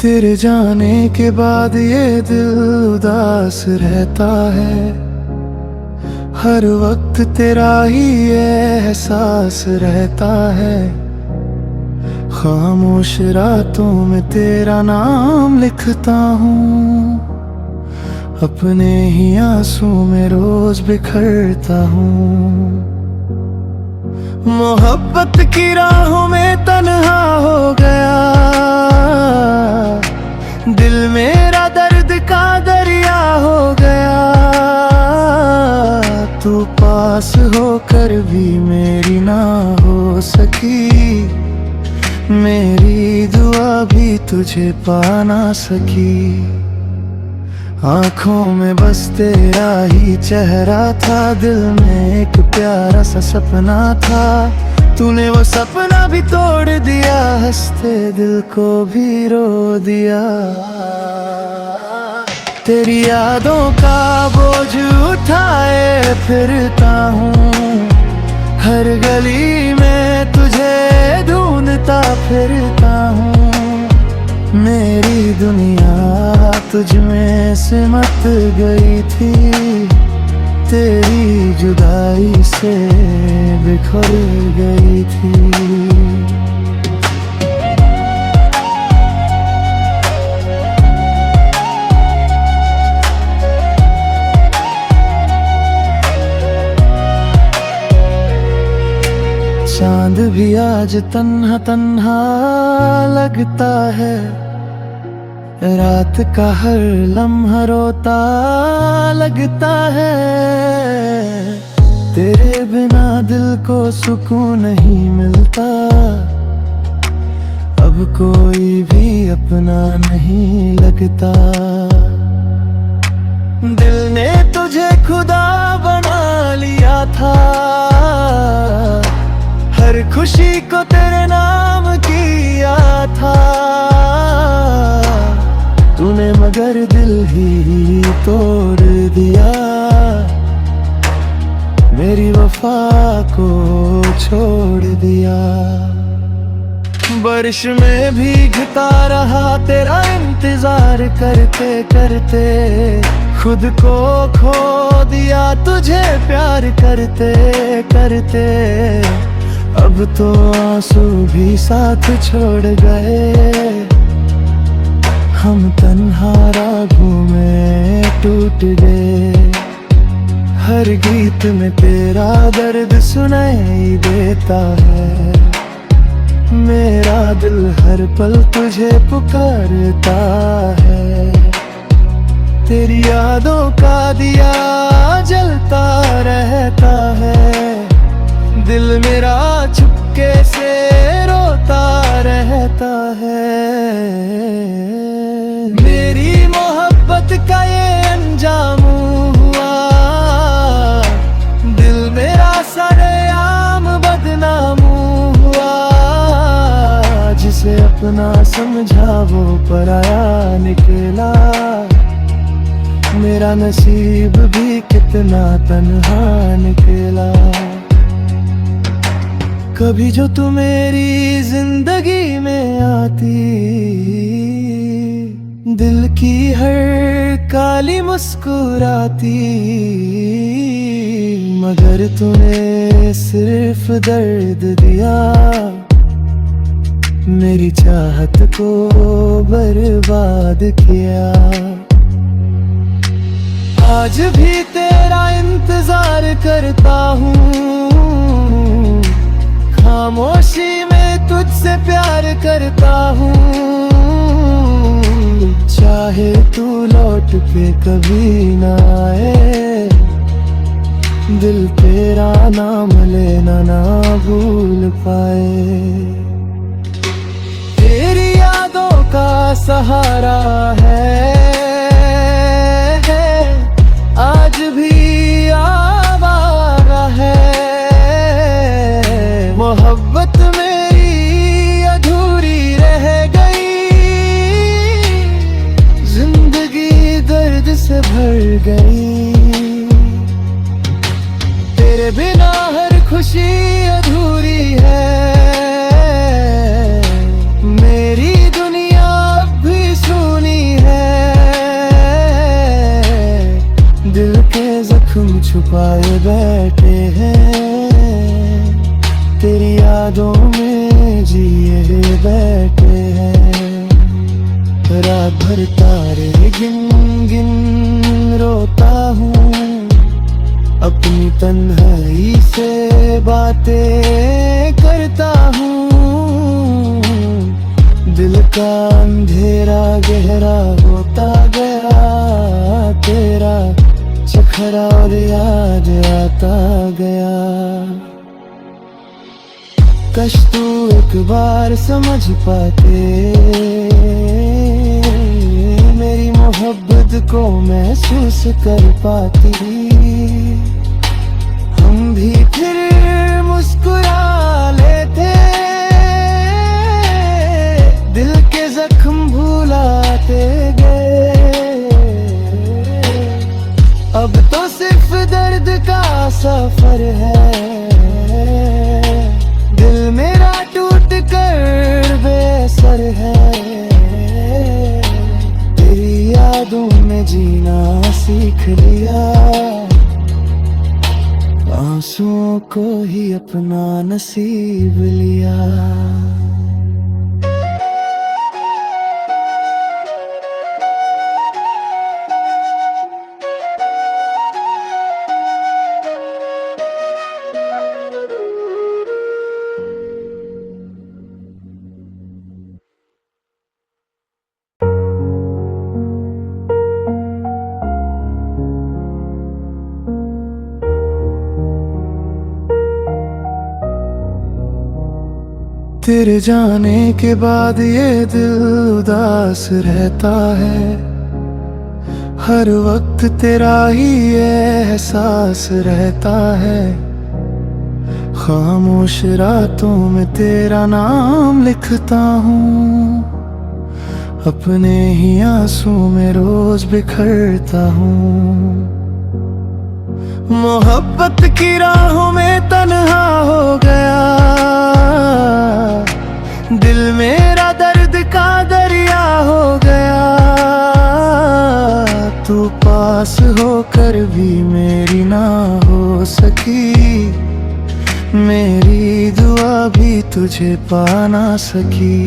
तेरे जाने के बाद ये दिल उदास रहता है, हर वक्त तेरा ही एहसास रहता है। खामोश रातों में तेरा नाम लिखता हूँ, अपने ही आंसू में रोज बिखरता हूँ। मोहब्बत की राहों में तन्हा हो गया, दिल मेरा दर्द का दरिया हो गया। तू पास होकर भी मेरी ना हो सकी, मेरी दुआ भी तुझे पा ना सकी। आँखों में बस तेरा ही चेहरा था, दिल में एक प्यारा सा सपना था। तूने वो सपना भी तोड़ दिया, हंसते दिल को भी रो दिया। तेरी यादों का बोझ उठाए फिरता हूँ, हर गली में तुझे ढूंढता फिरता हूँ। मेरी दुनिया तुझ में सिमट गई थी, तेरी जुदाई से बिखर गई थी। चांद भी आज तन्हा तन्हा लगता है, रात का हर लम्हा रोता लगता है। तेरे बिना दिल को सुकून नहीं मिलता, अब कोई भी अपना नहीं लगता। दिल ने तुझे खुदा बना लिया था, हर खुशी को तेरे नाम किया था। तूने मगर दिल ही तोड़ दिया, मेरी वफा को छोड़ दिया। बारिश में भीगता रहा तेरा इंतजार करते करते, खुद को खो दिया तुझे प्यार करते करते। अब तो आंसू भी साथ छोड़ गए, हम तन्हा रागों में टूट गए। हर गीत में तेरा दर्द सुनाई देता है, मेरा दिल हर पल तुझे पुकारता है। तेरी यादों का दिया जलता रहता है, दिल मेरा चुपके से रोता रहता है। मेरी मोहब्बत का ये अंजाम हुआ, दिल मेरा सरेआम बदनाम हुआ। जिसे अपना समझा वो पराया निकला, मेरा नसीब भी कितना तन्हा निकला। कभी जो तू मेरी जिंदगी में आती, दिल की हर काली मुस्कुराती। मगर तूने सिर्फ दर्द दिया, मेरी चाहत को बर्बाद किया। आज भी तेरा इंतजार करता हूँ, खामोशी में तुझसे प्यार करता हूँ। चाहे तू लौट के कभी ना आए, दिल तेरा नाम लेना ना भूल पाए। तेरी यादों का सहारा है, आज भी आवारा है। मोहब्बत मेरी अधूरी रह गई, जिंदगी दर्द से भर गई। तेरे बिना हर खुशी अधूरी है, मेरी दुनिया अब भी के जख्म छुपाए बैठे हैं, तेरी यादों में जिए बैठे हैं। रात भर तारे गिन गिन रोता हूँ, अपनी तन्हाई से बातें करता हूँ। दिल का अंधेरा गहरा होता गया, तेरा चखरा और याद आता गया। कश तू एक बार समझ पाते, मेरी मोहब्बत को महसूस कर पाती, हम भी फिर मुस्कुरा लेते, दिल के जख्म भुलाते गए। अब तो सिर्फ दर्द का सफर है, दिल मेरा टूट कर बेसर है। तेरी यादों में जीना सीख लिया, आंसुओं को ही अपना नसीब लिया। तेरे जाने के बाद ये दिल उदास रहता है, हर वक्त तेरा ही एहसास रहता है। खामोश रातों में तेरा नाम लिखता हूँ, अपने ही आंसू में रोज बिखरता हूँ। मोहब्बत की राहों में तन्हा हो गया, दिल मेरा दर्द का दरिया हो गया। तू पास होकर भी मेरी ना हो सकी, मेरी दुआ भी तुझे पा ना सकी।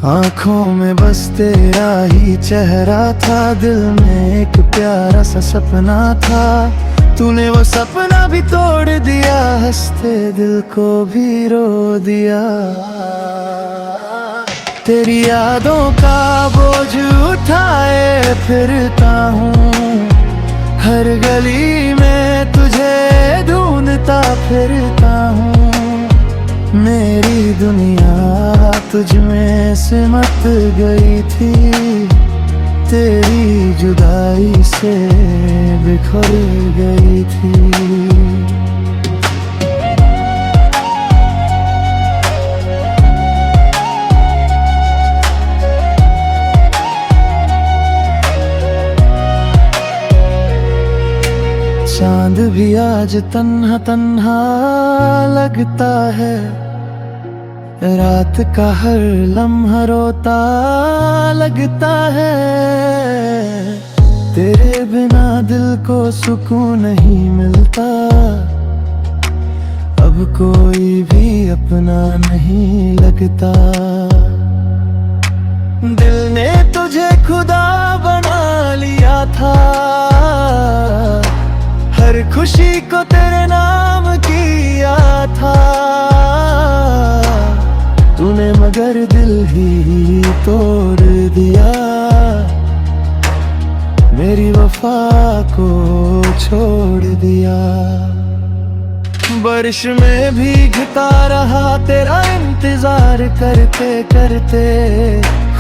आँखों में बस तेरा ही चेहरा था, दिल में एक प्यारा सा सपना था। तूने वो सपना भी तोड़ दिया, हंसते दिल को भी रो दिया। तेरी यादों का बोझ उठाए फिरता हूँ, हर गली में तुझे ढूंढता फिरता हूँ। मेरी दुनिया तुझ में सिमट गई थी, तेरी जुदाई से बिखर गई थी। चांद भी आज तन्हा तन्हा लगता है, रात का हर लम्हा रोता लगता है। तेरे बिना दिल को सुकून नहीं मिलता, अब कोई भी अपना नहीं लगता। दिल ने तुझे खुदा बना लिया था, हर खुशी को तेरे नाम किया था। तूने मगर दिल ही तोड़ दिया, मेरी वफा को छोड़ दिया। बारिश में भीगता रहा तेरा इंतजार करते करते,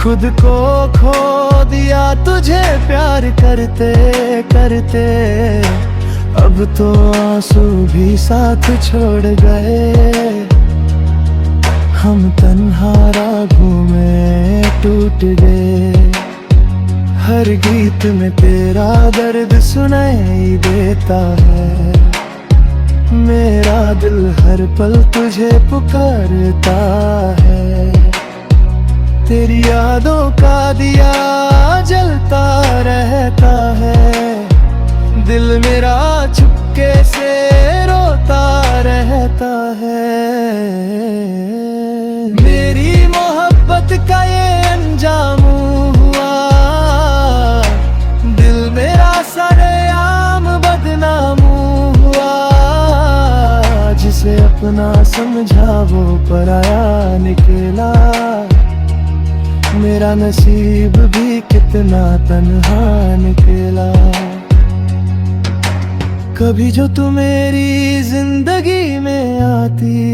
खुद को खो दिया तुझे प्यार करते करते। अब तो आंसू भी साथ छोड़ गए, हम तन्हा रागों में टूट गए। हर गीत में तेरा दर्द सुनाई देता है, मेरा दिल हर पल तुझे पुकारता है। तेरी यादों का दिया जलता रहता है, दिल मेरा चुपके से रोता रहता है। मेरी मोहब्बत का ये अंजाम हुआ, दिल मेरा सरेआम बदनाम हुआ। जिसे अपना समझा वो पराया निकला, मेरा नसीब भी कितना तन्हा निकला। कभी जो तू मेरी जिंदगी में आती,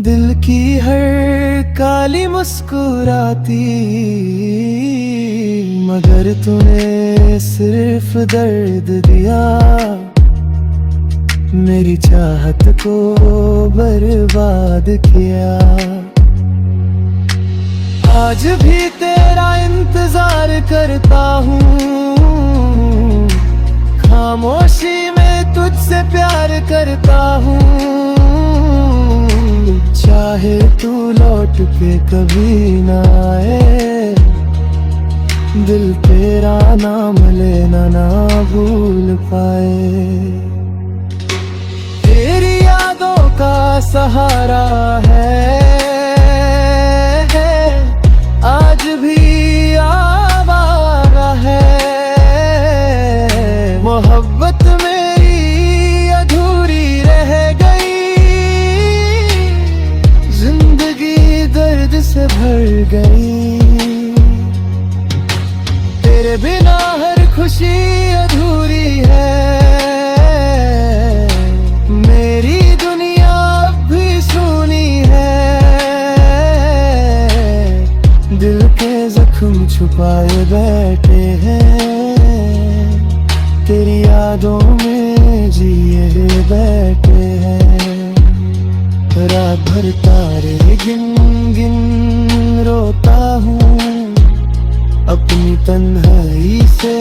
दिल की हर काली मुस्कुराती। मगर तूने सिर्फ दर्द दिया, मेरी चाहत को बर्बाद किया। आज भी तेरा इंतजार करता हूँ, खामोशी में तुझसे प्यार करता हूँ। चाहे तू लौट के कभी ना आए, दिल तेरा नाम लेना ना भूल पाए। तेरी यादों का सहारा है, आज भी आवारा है। मोहब्बत मेरी अधूरी रह गई, जिंदगी दर्द से भर गई। तेरे बिना हर खुशी अधूरी है, मेरी दुनिया अब भी सूनी है। दिल के जख्म छुपाए बैठे हैं, तेरी यादों में जिए बैठे हैं। रात भर तारे गिन गिन रोता हूँ, अपनी तन्हाई से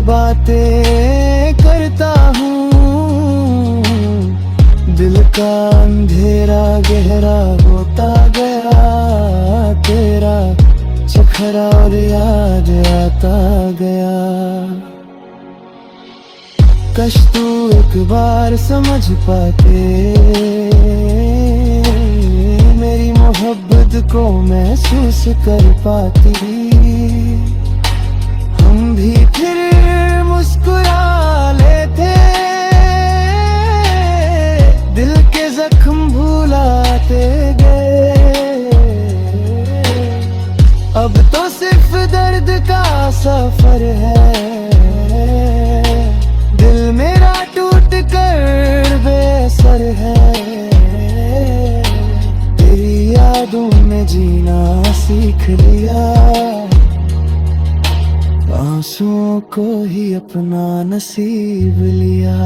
बातें करता हूँ। दिल का अंधेरा गहरा होता गया, तेरा चेहरा और याद आता गया। कश तू एक बार समझ पाते, मेरी मोहब्बत को महसूस कर पाती। हम भी फिर मुस्कुरा लेते, दिल के जख्म भुलाते गए। अब तो सिर्फ दर्द का सफर है, दिल मेरा टूट कर बेसर है। तेरी यादों में जीना सीख लिया, आंसुओं को ही अपना नसीब लिया।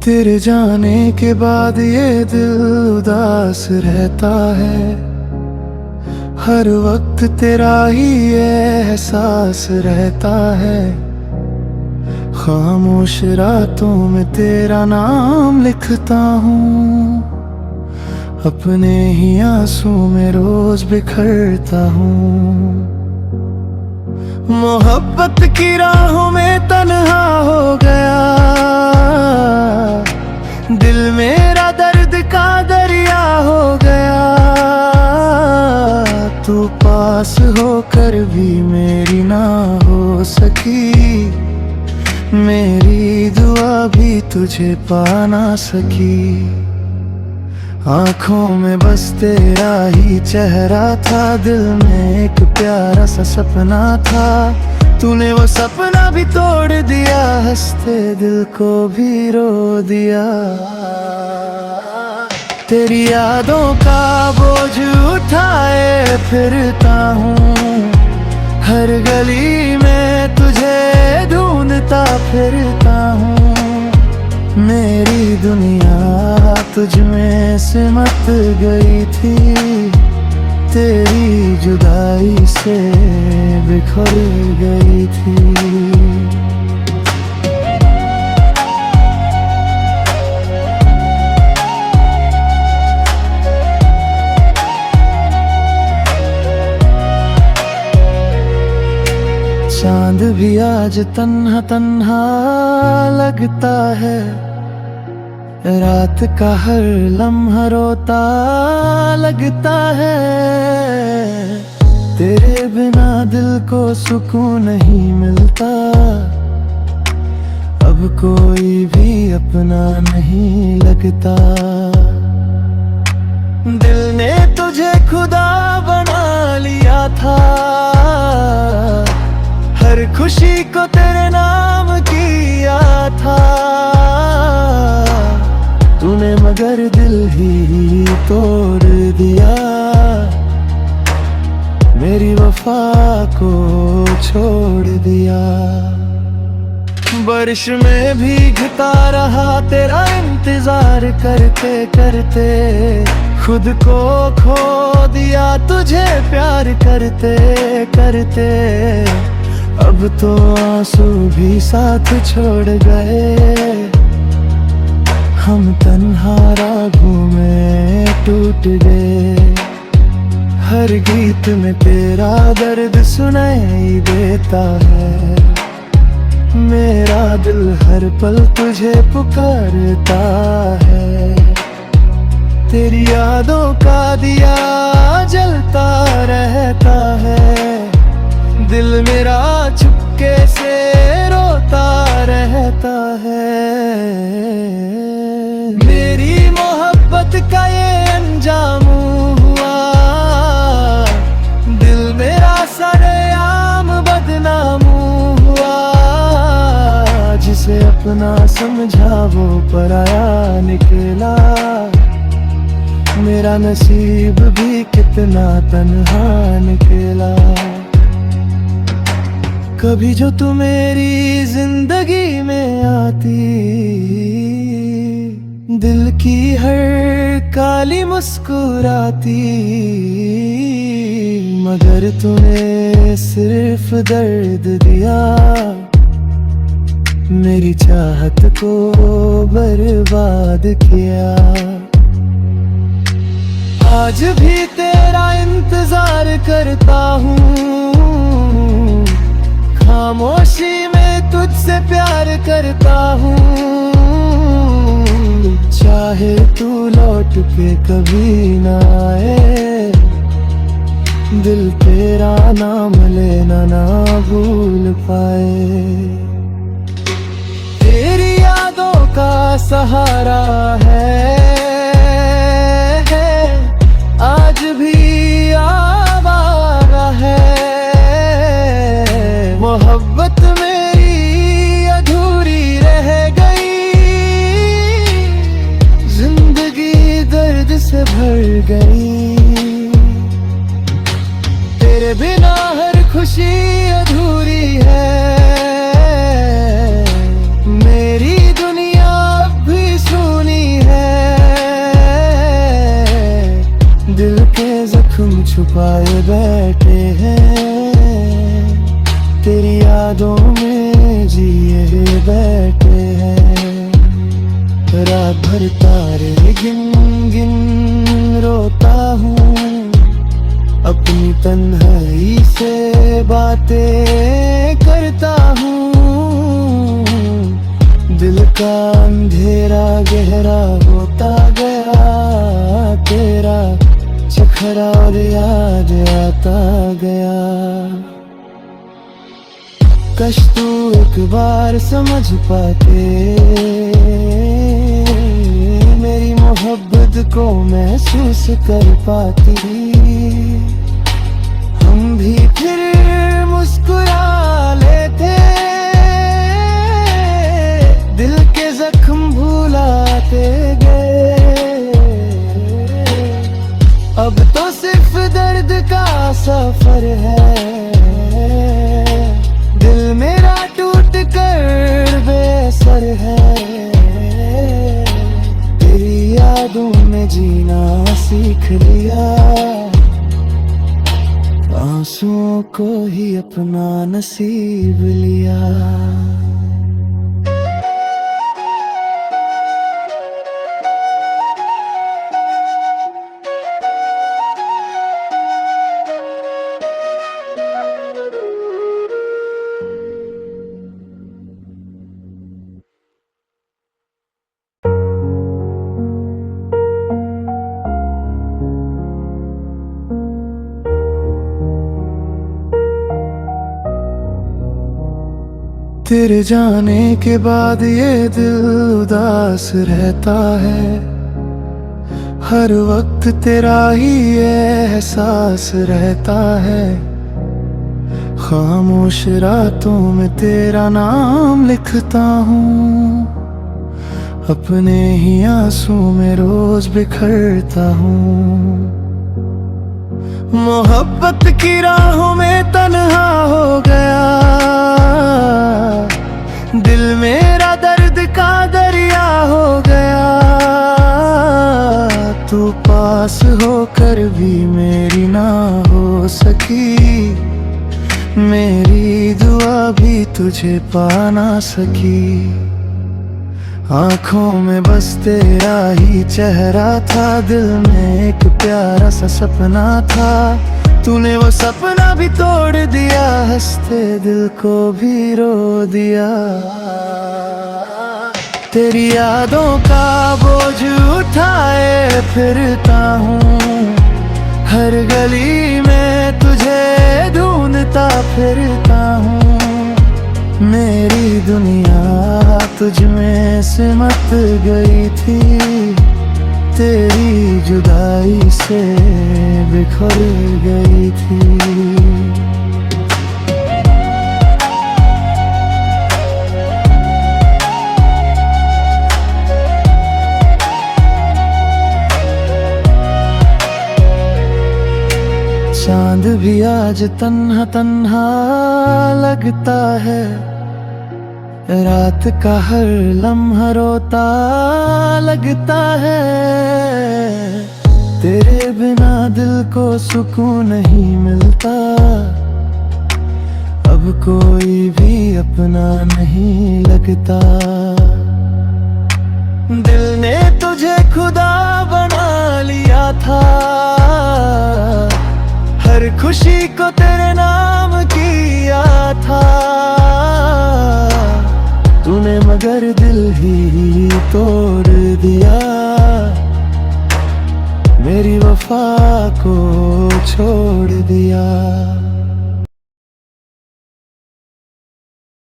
तेरे जाने के बाद ये दिल उदास रहता है, हर वक्त तेरा ही एहसास रहता है। खामोश रातों में तेरा नाम लिखता हूँ, अपने ही आंसू में रोज बिखरता हूँ। मोहब्बत की राहों में तन्हा हो गया, दिल मेरा दर्द का दरिया हो गया। तू पास होकर भी मेरी ना हो सकी, मेरी दुआ भी तुझे पा ना सकी। आँखों में बस तेरा ही चेहरा था, दिल में एक प्यारा सा सपना था। तूने वो सपना भी तोड़ दिया, हंसते दिल को भी रो दिया। तेरी यादों का बोझ उठाए फिरता हूँ, हर गली में तुझे ढूंढता फिर दुनिया तुझ में सिमट गई थी, तेरी जुदाई से बिखर गई थी। चांद भी आज तन्हा तन्हा लगता है, रात का हर लम्हा रोता लगता है। तेरे बिना दिल को सुकून नहीं मिलता, अब कोई भी अपना नहीं लगता। दिल ने तुझे खुदा बना लिया था, हर खुशी को तेरे नाम किया था तूने, मगर दिल ही तोड़ दिया, मेरी वफा को छोड़ दिया। बारिश में भीगता रहा तेरा इंतजार करते करते, खुद को खो दिया तुझे प्यार करते करते। अब तो आंसू भी साथ छोड़ गए, हम तन्हा रागों में टूट गए। हर गीत में तेरा दर्द सुनाई देता है, मेरा दिल हर पल तुझे पुकारता है। तेरी यादों का दिया जलता रहता है, दिल मेरा चुपके से रोता रहता है। मेरी मोहब्बत का ये अंजाम हुआ, दिल मेरा सरेआम बदनाम हुआ। जिसे अपना समझा वो पराया निकला, मेरा नसीब भी कितना तन्हा निकला। कभी जो तू मेरी जिंदगी में आती, दिल की हर काली मुस्कुराती, मगर तूने सिर्फ दर्द दिया, मेरी चाहत को बर्बाद किया। आज भी तेरा इंतजार करता हूँ, खामोशी में तुझसे प्यार करता हूँ। चाहे तू लौट के कभी ना आए, दिल तेरा नाम लेना ना भूल पाए। तेरी यादों का सहारा है, आज भी आवारा है। मोहब्बत मेरी अधूरी रह गई, जिंदगी दर्द से भर गई। तेरे बिना हर खुशी अधूरी है, मेरी दुनिया अब भी सूनी है। दिल के जख्म छुपाए बैठे हैं, तेरी यादों में जिए बैठे हैं। रात भर तारे गिन गिन रोता हूँ, अपनी तन्हाई से बातें करता हूँ। दिल का अंधेरा गहरा होता गया, तेरा चखरा और याद आता गया। कश तू एक बार समझ पाते, मेरी मोहब्बत को महसूस कर पाती, हम भी फिर मुस्कुरा लेते, दिल के जख्म भुलाते गए। अब तो सिर्फ दर्द का सफर है, दिल मेरा टूट कर बेसर है। तेरे जाने के बाद ये दिल उदास रहता है, हर वक्त तेरा ही एहसास रहता है। खामोश रातों में तेरा नाम लिखता हूँ, अपने ही आंसू में रोज बिखरता हूँ। मोहब्बत की राहों में तन्हा हो गया, दिल मेरा दर्द का दरिया हो गया। तू पास होकर भी मेरी ना हो सकी, मेरी दुआ भी तुझे पा ना सकी। आँखों में बस तेरा ही चेहरा था, दिल में एक प्यारा सा सपना था। तूने वो सपना भी तोड़ दिया, हंसते दिल को भी रो दिया। तेरी यादों का बोझ उठाए फिरता हूँ, हर गली में तुझे ढूंढता फिरता हूँ। मेरी दुनिया तुझ में सिमट गई थी, तेरी जुदाई से बिखर गई थी। चांद भी आज तन्हा तन्हा लगता है, रात का हर लम्हा रोता लगता है। तेरे बिना दिल को सुकून नहीं मिलता, अब कोई भी अपना नहीं लगता। दिल ने तुझे खुदा बना लिया था, हर खुशी को तेरे नाम किया था। तूने मगर दिल ही तोड़ दिया, मेरी वफा को छोड़ दिया।